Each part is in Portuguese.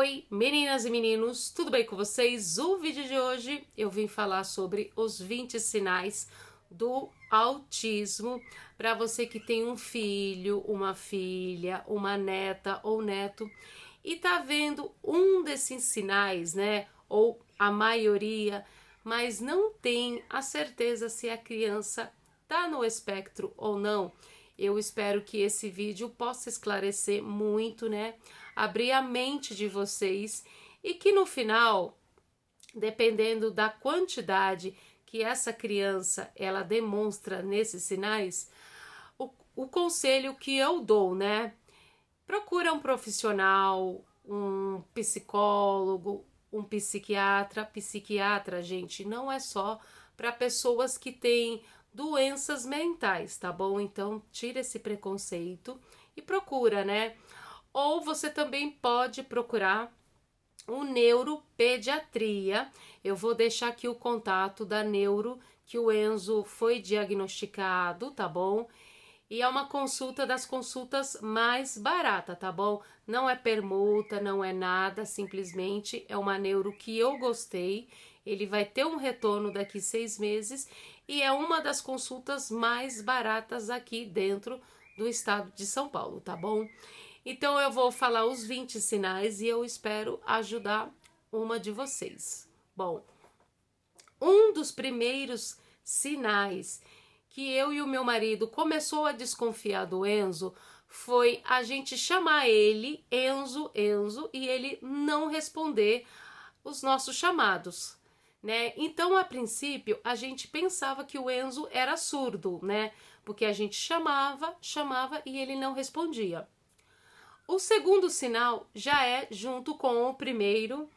Oi, meninas e meninos, tudo bem com vocês? O vídeo de hoje eu vim falar sobre os 20 sinais do autismo para você que tem um filho, uma filha, uma neta ou neto e tá vendo um desses sinais, né? Ou a maioria, mas não tem a certeza se a criança tá no espectro ou não. Eu espero que esse vídeo possa esclarecer muito, né? Abrir a mente de vocês e que no final, dependendo da quantidade que essa criança ela demonstra nesses sinais, o conselho que eu dou, né? Procura um profissional, um psicólogo, um psiquiatra. Psiquiatra, gente, não é só para pessoas que têm doenças mentais, tá bom? Então, tira esse preconceito e procura, né? Ou você também pode procurar um neuropediatria. Eu vou deixar aqui o contato da neuro que o Enzo foi diagnosticado, tá bom? E é uma consulta das consultas mais barata, tá bom? Não é permuta, não é nada, simplesmente é uma neuro que eu gostei. Ele vai ter um retorno daqui 6 meses e é uma das consultas mais baratas aqui dentro do estado de São Paulo, tá bom? Então eu vou falar os 20 sinais e eu espero ajudar uma de vocês. Bom, um dos primeiros sinais que eu e o meu marido começou a desconfiar do Enzo foi a gente chamar ele Enzo, Enzo, e ele não responder os nossos chamados, né? Então, a princípio, a gente pensava que o Enzo era surdo, né? Porque a gente chamava e ele não respondia. O segundo sinal já é junto com o primeiro,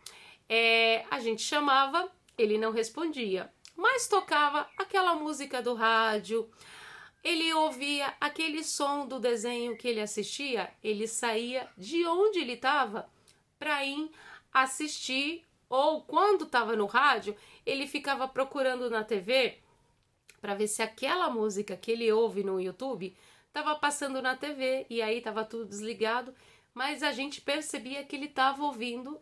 a gente chamava, ele não respondia, mas tocava aquela música do rádio, ele ouvia aquele som do desenho que ele assistia, ele saía de onde ele estava para ir assistir, ou quando estava no rádio, ele ficava procurando na TV para ver se aquela música que ele ouve no YouTube estava passando na TV, e aí estava tudo desligado, mas a gente percebia que ele estava ouvindo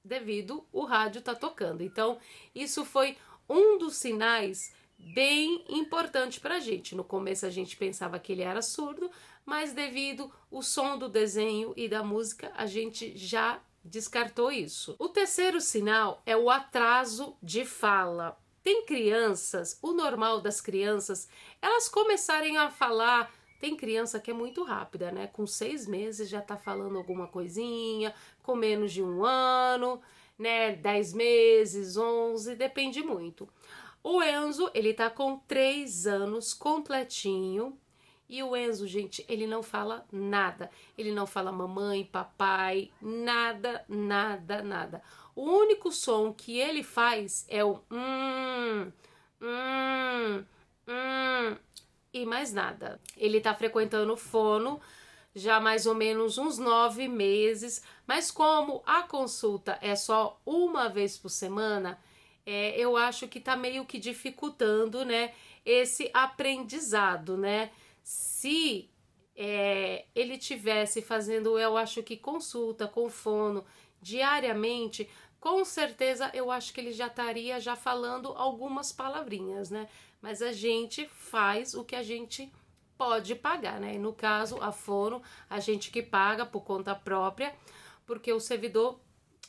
devido o rádio tá tocando. Então, isso foi um dos sinais bem importante pra gente. No começo a gente pensava que ele era surdo, mas devido o som do desenho e da música, a gente já descartou isso. O terceiro sinal é o atraso de fala. Tem crianças, o normal das crianças, elas começarem a falar. Tem criança que é muito rápida, né? Com 6 meses já tá falando alguma coisinha, com menos de 1 ano, né? 10 meses, 11, depende muito. O Enzo, ele tá com 3 anos completinho. E o Enzo, gente, ele não fala nada. Ele não fala mamãe, papai, nada, nada, nada. O único som que ele faz é o e mais nada. Ele tá frequentando fono já mais ou menos uns 9 meses, mas como a consulta é só uma vez por semana, eu acho que tá meio que dificultando, né, esse aprendizado, né? Se ele tivesse fazendo, eu acho que consulta com fono diariamente, com certeza eu acho que ele já estaria já falando algumas palavrinhas, né? Mas a gente faz o que a gente pode pagar, né? E no caso, a fono, a gente que paga por conta própria, porque o servidor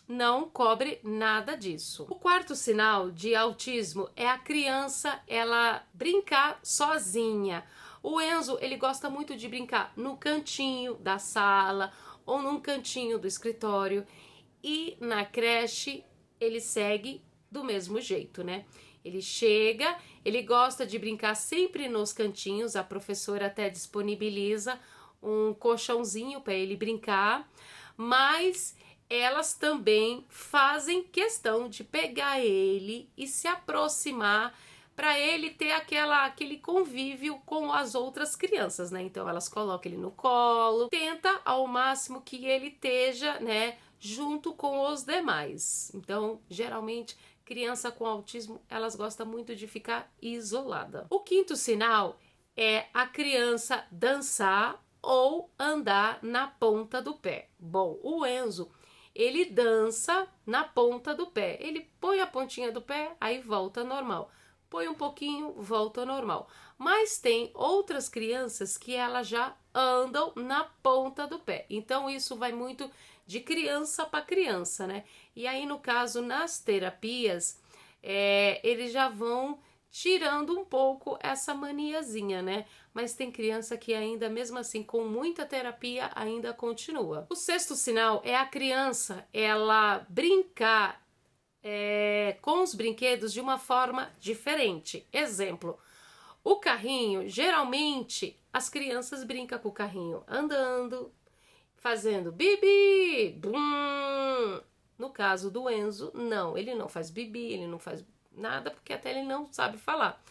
não cobre nada disso. O quarto sinal de autismo é a criança ela brincar sozinha. O Enzo, ele gosta muito de brincar no cantinho da sala ou num cantinho do escritório, e na creche ele segue do mesmo jeito, né? Ele chega, ele gosta de brincar sempre nos cantinhos, a professora até disponibiliza um colchãozinho para ele brincar, mas elas também fazem questão de pegar ele e se aproximar para ele ter aquele convívio com as outras crianças, né? Então elas colocam ele no colo, tenta ao máximo que ele esteja, né, junto com os demais. Então, geralmente, criança com autismo, elas gostam muito de ficar isolada. O quinto sinal é a criança dançar ou andar na ponta do pé. Bom, o Enzo, ele dança na ponta do pé. Ele põe a pontinha do pé, aí volta ao normal. Põe um pouquinho, volta ao normal. Mas tem outras crianças que elas já andam na ponta do pé. Então isso vai muito de criança para criança, né? E aí, no caso, nas terapias, eles já vão tirando um pouco essa maniazinha, né? Mas tem criança que ainda, mesmo assim, com muita terapia, ainda continua. O sexto sinal é a criança, ela brincar com os brinquedos de uma forma diferente. Exemplo, o carrinho, geralmente, as crianças brincam com o carrinho andando, fazendo bibi, bum. No caso do Enzo, não, ele não faz bibi, ele não faz nada, porque até ele não sabe falar.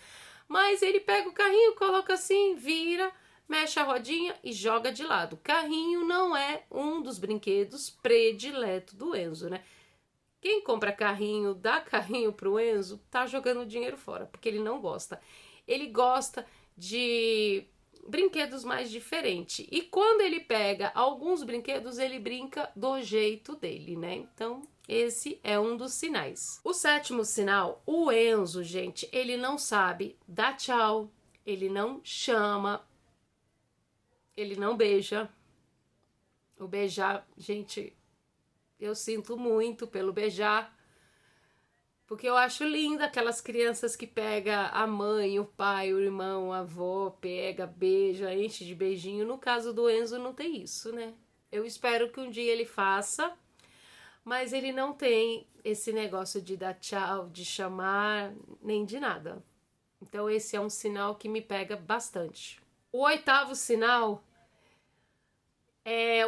Mas ele pega o carrinho, coloca assim, vira, mexe a rodinha e joga de lado. Carrinho não é um dos brinquedos prediletos do Enzo, né? Quem compra carrinho, dá carrinho pro Enzo, tá jogando dinheiro fora, porque ele não gosta. Ele gosta de brinquedos mais diferentes. E quando ele pega alguns brinquedos, ele brinca do jeito dele, né? Então, esse é um dos sinais. O sétimo sinal, o Enzo, gente, ele não sabe dar tchau, ele não chama, ele não beija. O beijar, gente, eu sinto muito pelo beijar, porque eu acho linda aquelas crianças que pega a mãe, o pai, o irmão, a avó, pega, beija, enche de beijinho. No caso do Enzo não tem isso, né? Eu espero que um dia ele faça, mas ele não tem esse negócio de dar tchau, de chamar, nem de nada. Então esse é um sinal que me pega bastante. O oitavo sinal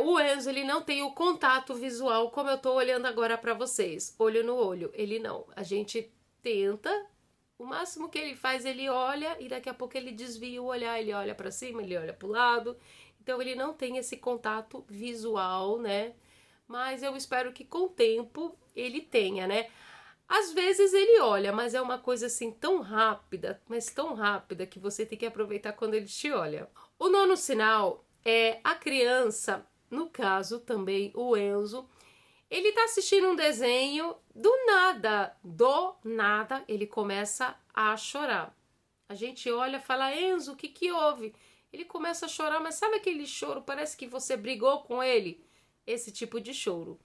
o Enzo, ele não tem o contato visual como eu tô olhando agora pra vocês, olho no olho, ele não. A gente tenta, o máximo que ele faz, ele olha e daqui a pouco ele desvia o olhar, ele olha pra cima, ele olha pro lado. Então ele não tem esse contato visual, né? Mas eu espero que com o tempo ele tenha, né? Às vezes ele olha, mas é uma coisa assim tão rápida, mas tão rápida que você tem que aproveitar quando ele te olha. O nono sinal é a criança, no caso também o Enzo, ele tá assistindo um desenho, do nada, ele começa a chorar. A gente olha e fala, Enzo, o que que houve? Ele começa a chorar, mas sabe aquele choro, parece que você brigou com ele? Esse tipo de choro.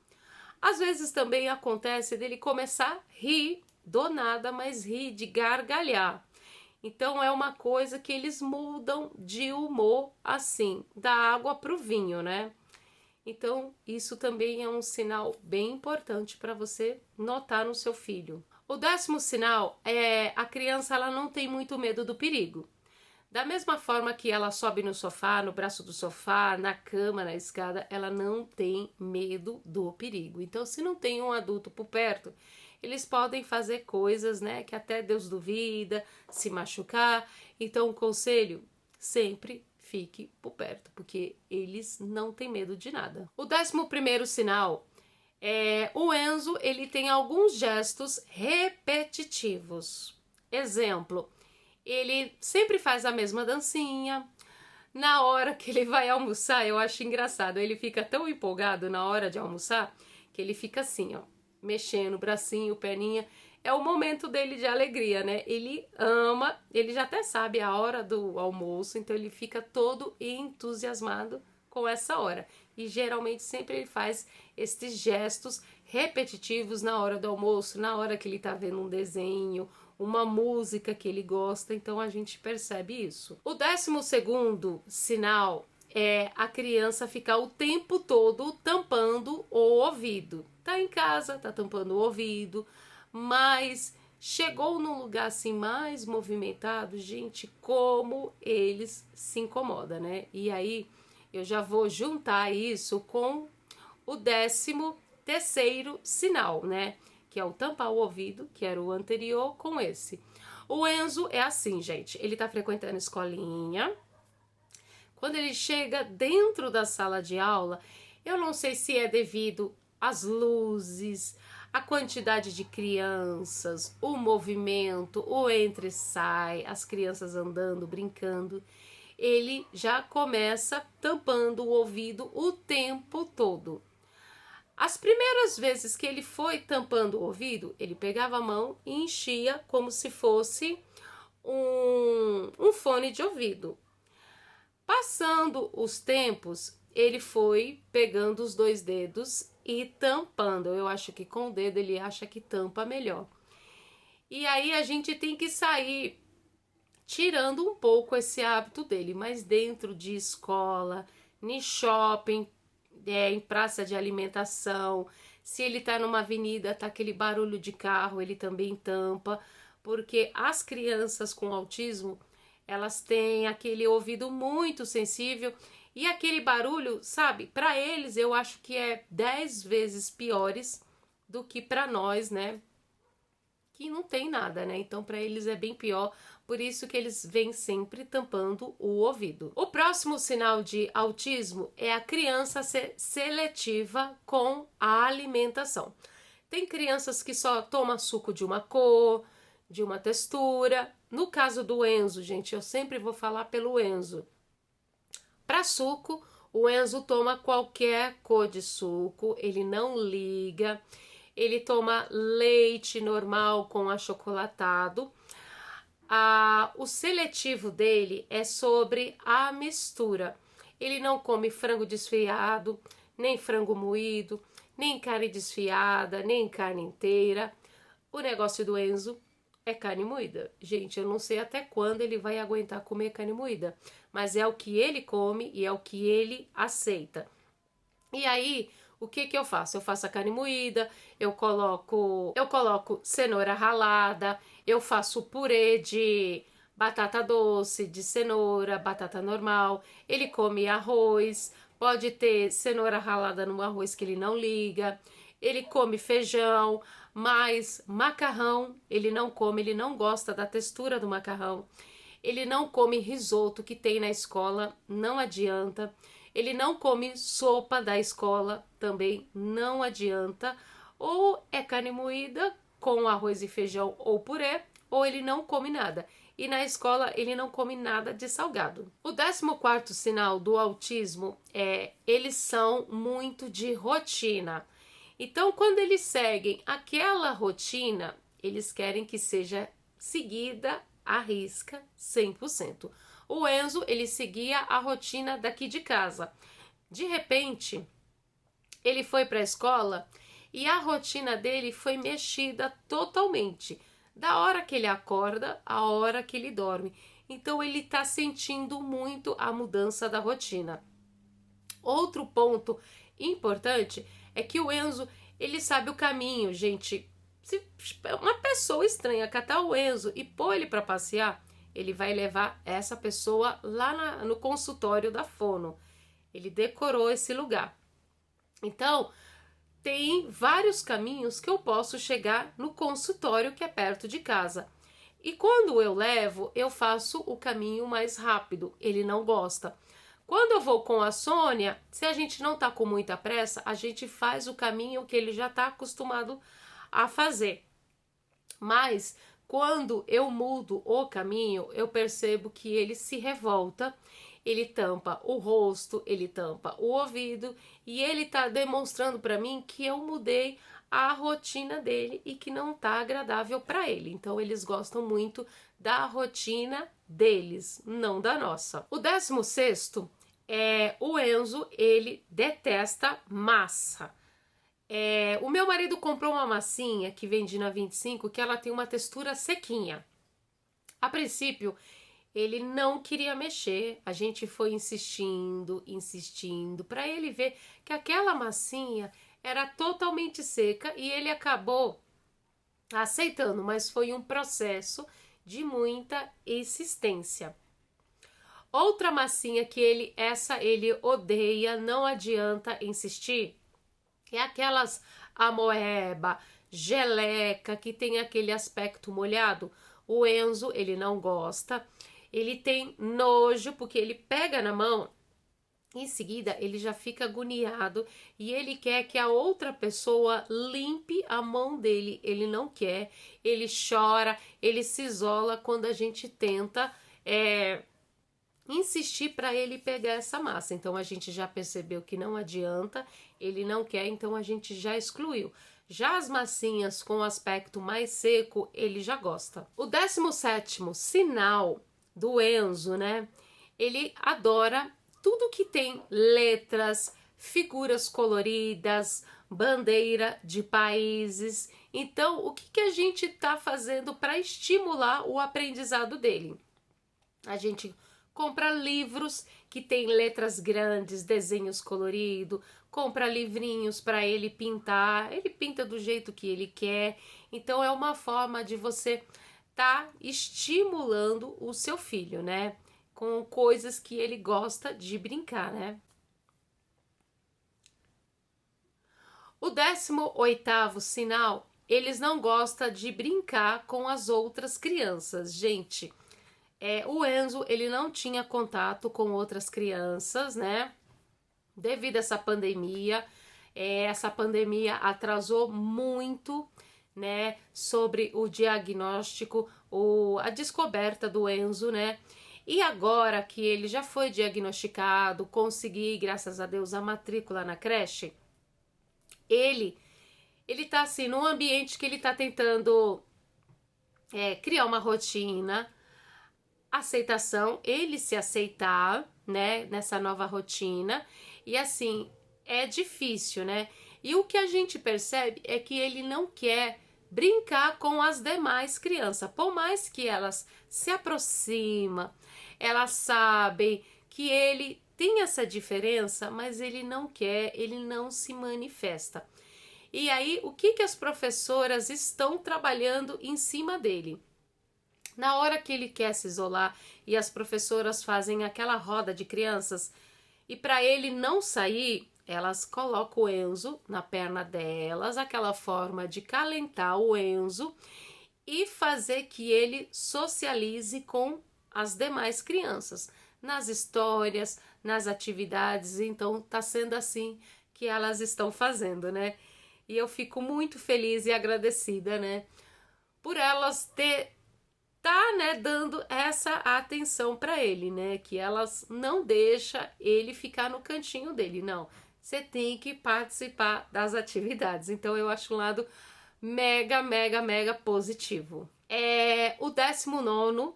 Às vezes também acontece dele começar a rir, do nada, mas rir, de gargalhar. Então é uma coisa que eles mudam de humor assim, da água para o vinho, né? Então isso também é um sinal bem importante para você notar no seu filho. O décimo sinal é a criança, ela não tem muito medo do perigo. Da mesma forma que ela sobe no sofá, no braço do sofá, na cama, na escada, ela não tem medo do perigo. Então, se não tem um adulto por perto, eles podem fazer coisas, né, que até Deus duvida, se machucar. Então, o conselho, sempre fique por perto, porque eles não têm medo de nada. O 11º sinal o Enzo, ele tem alguns gestos repetitivos. Exemplo, ele sempre faz a mesma dancinha. Na hora que ele vai almoçar, eu acho engraçado, ele fica tão empolgado na hora de almoçar que ele fica assim, ó, mexendo o bracinho, perninha. É o momento dele de alegria, né? Ele ama, ele já até sabe a hora do almoço, então ele fica todo entusiasmado com essa hora. E geralmente sempre ele faz esses gestos repetitivos na hora do almoço, na hora que ele tá vendo um desenho, uma música que ele gosta, então a gente percebe isso. O 12º sinal é a criança ficar o tempo todo tampando o ouvido. Tá em casa, tá tampando o ouvido, mas chegou num lugar assim mais movimentado, gente, como eles se incomodam, né? E aí eu já vou juntar isso com o 13º sinal, né? Que é o tampar o ouvido, que era o anterior, com esse. O Enzo é assim, gente, ele tá frequentando escolinha. Quando ele chega dentro da sala de aula, eu não sei se é devido às luzes, a quantidade de crianças, o movimento, o entra e sai, as crianças andando, brincando, ele já começa tampando o ouvido o tempo todo. As primeiras vezes que ele foi tampando o ouvido, ele pegava a mão e enchia como se fosse um fone de ouvido. Passando os tempos, ele foi pegando os dois dedos e tampando. Eu acho que com o dedo ele acha que tampa melhor. E aí a gente tem que sair tirando um pouco esse hábito dele, mas dentro de escola, em shopping, em praça de alimentação, se ele tá numa avenida, tá aquele barulho de carro, ele também tampa, porque as crianças com autismo, elas têm aquele ouvido muito sensível e aquele barulho, sabe, para eles eu acho que é 10 vezes piores do que para nós, né? Que não tem nada, né? Então para eles é bem pior, por isso que eles vêm sempre tampando o ouvido. O próximo sinal de autismo é a criança ser seletiva com a alimentação. Tem crianças que só tomam suco de uma cor, de uma textura. No caso do Enzo, gente, eu sempre vou falar pelo Enzo. Para suco, o Enzo toma qualquer cor de suco, ele não liga. Ele toma leite normal com achocolatado. O seletivo dele é sobre a mistura. Ele não come frango desfiado, nem frango moído, nem carne desfiada, nem carne inteira. O negócio do Enzo é carne moída. Gente, eu não sei até quando ele vai aguentar comer carne moída, mas é o que ele come e é o que ele aceita. E aí, o que que eu faço? Eu faço a carne moída, eu coloco cenoura ralada, eu faço purê de batata doce, de cenoura, batata normal. Ele come arroz, pode ter cenoura ralada no arroz que ele não liga. Ele come feijão, mas macarrão ele não come, ele não gosta da textura do macarrão. Ele não come risoto que tem na escola, não adianta. Ele não come sopa da escola, também não adianta. Ou é carne moída com arroz e feijão ou purê, ou ele não come nada. E na escola ele não come nada de salgado. O 14º sinal do autismo é eles são muito de rotina. Então, quando eles seguem aquela rotina, eles querem que seja seguida à risca 100%. O Enzo, ele seguia a rotina daqui de casa. De repente, ele foi para a escola e a rotina dele foi mexida totalmente. Da hora que ele acorda, a hora que ele dorme. Então, ele está sentindo muito a mudança da rotina. Outro ponto importante é que o Enzo, ele sabe o caminho, gente. Se uma pessoa estranha catar o Enzo e pôr ele para passear, ele vai levar essa pessoa lá no consultório da fono. Ele decorou esse lugar. Então, tem vários caminhos que eu posso chegar no consultório que é perto de casa. E quando eu levo, eu faço o caminho mais rápido. Ele não gosta. Quando eu vou com a Sônia, se a gente não tá com muita pressa, a gente faz o caminho que ele já tá acostumado a fazer. Mas quando eu mudo o caminho, eu percebo que ele se revolta, ele tampa o rosto, ele tampa o ouvido e ele tá demonstrando para mim que eu mudei a rotina dele e que não tá agradável para ele. Então eles gostam muito da rotina deles, não da nossa. O 16º é o Enzo, ele detesta massa. O meu marido comprou uma massinha que vende na 25, que ela tem uma textura sequinha. A princípio, ele não queria mexer. A gente foi insistindo, para ele ver que aquela massinha era totalmente seca e ele acabou aceitando, mas foi um processo de muita insistência. Outra massinha que ele odeia, não adianta insistir, é aquelas amoeba, geleca, que tem aquele aspecto molhado. O Enzo, ele não gosta, ele tem nojo, porque ele pega na mão, em seguida ele já fica agoniado e ele quer que a outra pessoa limpe a mão dele. Ele não quer, ele chora, ele se isola quando a gente tenta insistir para ele pegar essa massa. Então a gente já percebeu que não adianta, ele não quer, então a gente já excluiu. Já as massinhas com aspecto mais seco, ele já gosta. O 17º sinal do Enzo, né? Ele adora tudo que tem letras, figuras coloridas, bandeira de países. Então, o que a gente está fazendo para estimular o aprendizado dele? A gente compra livros que tem letras grandes, desenhos coloridos, compra livrinhos para ele pintar, ele pinta do jeito que ele quer. Então é uma forma de você tá estimulando o seu filho, né? Com coisas que ele gosta de brincar, né? O 18º sinal, eles não gostam de brincar com as outras crianças, gente. O Enzo, ele não tinha contato com outras crianças, né? Devido a essa pandemia atrasou muito, né? Sobre o diagnóstico, a descoberta do Enzo, né? E agora que ele já foi diagnosticado, consegui, graças a Deus, a matrícula na creche, ele tá assim, num ambiente que ele tá tentando criar uma rotina, aceitação, ele se aceitar, né, nessa nova rotina, e assim, é difícil, né? E o que a gente percebe é que ele não quer brincar com as demais crianças, por mais que elas se aproximam, elas sabem que ele tem essa diferença, mas ele não quer, ele não se manifesta. E aí, o que as professoras estão trabalhando em cima dele? Na hora que ele quer se isolar e as professoras fazem aquela roda de crianças e para ele não sair, elas colocam o Enzo na perna delas, aquela forma de calentar o Enzo e fazer que ele socialize com as demais crianças, nas histórias, nas atividades. Então tá sendo assim que elas estão fazendo, né? E eu fico muito feliz e agradecida, né, por elas né, dando essa atenção para ele, né, que elas não deixam ele ficar no cantinho dele, não, você tem que participar das atividades. Então eu acho um lado mega, mega, mega positivo. O 19º,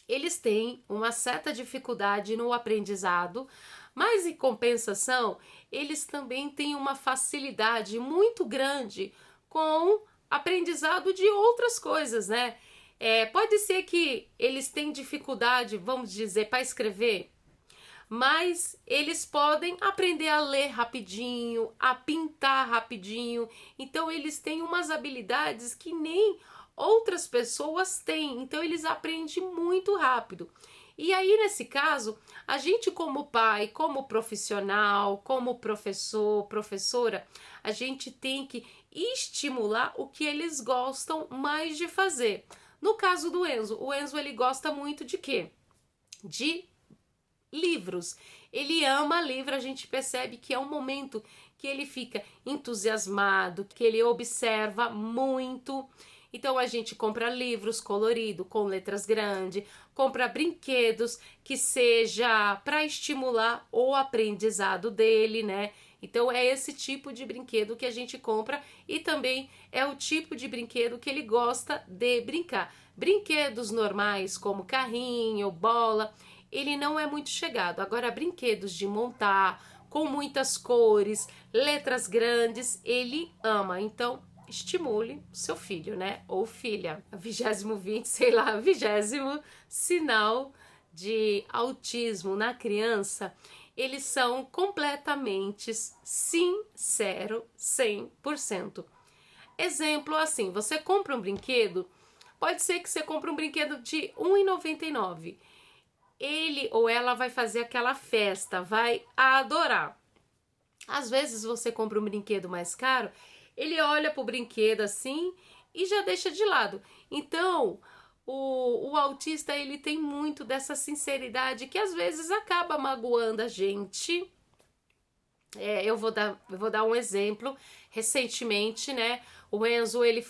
eles têm uma certa dificuldade no aprendizado, mas em compensação, eles também têm uma facilidade muito grande com aprendizado de outras coisas, né? Pode ser que eles tenham dificuldade, vamos dizer, para escrever, mas eles podem aprender a ler rapidinho, a pintar rapidinho. Então eles têm umas habilidades que nem outras pessoas têm, então eles aprendem muito rápido. E aí, nesse caso, a gente como pai, como profissional, como professor, professora, a gente tem que estimular o que eles gostam mais de fazer. No caso do Enzo, o Enzo ele gosta muito de quê? De livros. Ele ama livro, a gente percebe que é um momento que ele fica entusiasmado, que ele observa muito. Então a gente compra livros coloridos com letras grandes, compra brinquedos que seja para estimular o aprendizado dele, né? Então é esse tipo de brinquedo que a gente compra e também é o tipo de brinquedo que ele gosta de brincar. Brinquedos normais como carrinho, bola, ele não é muito chegado. Agora brinquedos de montar, com muitas cores, letras grandes, ele ama. Então estimule seu filho, né? Ou filha. 20º, sei lá, 20º sinal de autismo na criança, eles são completamente sinceros, 100%. Exemplo assim, você compra um brinquedo, pode ser que você compre um brinquedo de R$ 1,99. Ele ou ela vai fazer aquela festa, vai adorar. Às vezes você compra um brinquedo mais caro, ele olha pro brinquedo assim e já deixa de lado. Então, o autista, ele tem muito dessa sinceridade que às vezes acaba magoando a gente. Eu vou dar um exemplo. Recentemente, né, o Enzo, ele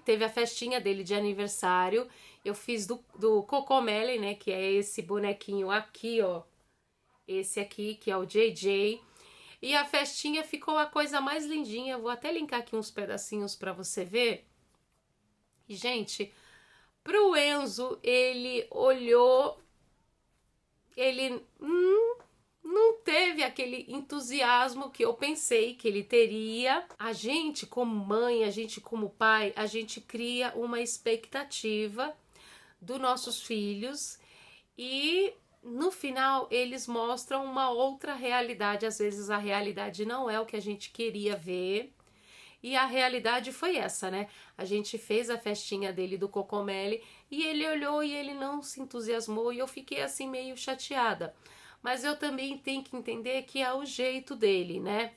teve a festinha dele de aniversário Eu fiz do Cocomelon, né, que é esse bonequinho aqui, ó. Esse aqui, que é o JJ. E a festinha ficou a coisa mais lindinha. Vou até linkar aqui uns pedacinhos pra você ver. E, gente, pro Enzo, ele olhou, ele não teve aquele entusiasmo que eu pensei que ele teria. A gente, como mãe, a gente como pai, a gente cria uma expectativa dos nossos filhos e no final eles mostram uma outra realidade. Às vezes a realidade não é o que a gente queria ver. E a realidade foi essa, né? A gente fez a festinha dele do Cocomelon e ele olhou e ele não se entusiasmou e eu fiquei assim meio chateada. Mas eu também tenho que entender que é o jeito dele, né?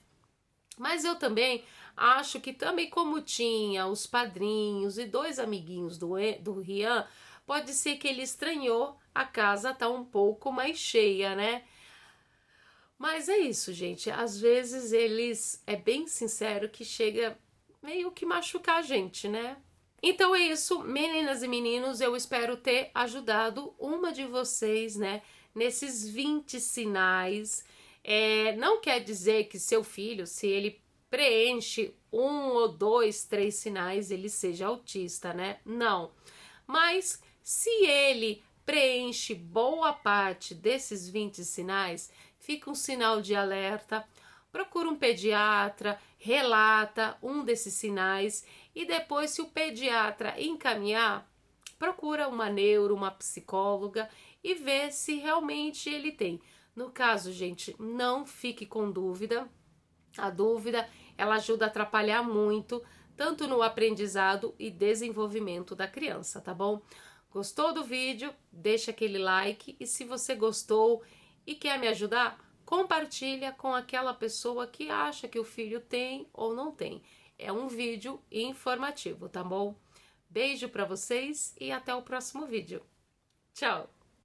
Mas eu também acho que também como tinha os padrinhos e dois amiguinhos do Rian, pode ser que ele estranhou a casa tá um pouco mais cheia, né? Mas é isso, gente. Às vezes eles é bem sincero que chega meio que machucar a gente, né? Então é isso, meninas e meninos. Eu espero ter ajudado uma de vocês, né? Nesses 20 sinais. Não quer dizer que seu filho, se ele preenche 1 ou 2, 3 sinais, ele seja autista, né? Não. Mas se ele preenche boa parte desses 20 sinais, fica um sinal de alerta, procura um pediatra, relata um desses sinais e depois, se o pediatra encaminhar, procura uma uma psicóloga e vê se realmente ele tem. No caso, gente, não fique com dúvida. A dúvida, ela ajuda a atrapalhar muito, tanto no aprendizado e desenvolvimento da criança, tá bom? Gostou do vídeo? Deixa aquele like e se você gostou e quer me ajudar, compartilha com aquela pessoa que acha que o filho tem ou não tem. É um vídeo informativo, tá bom? Beijo para vocês e até o próximo vídeo. Tchau!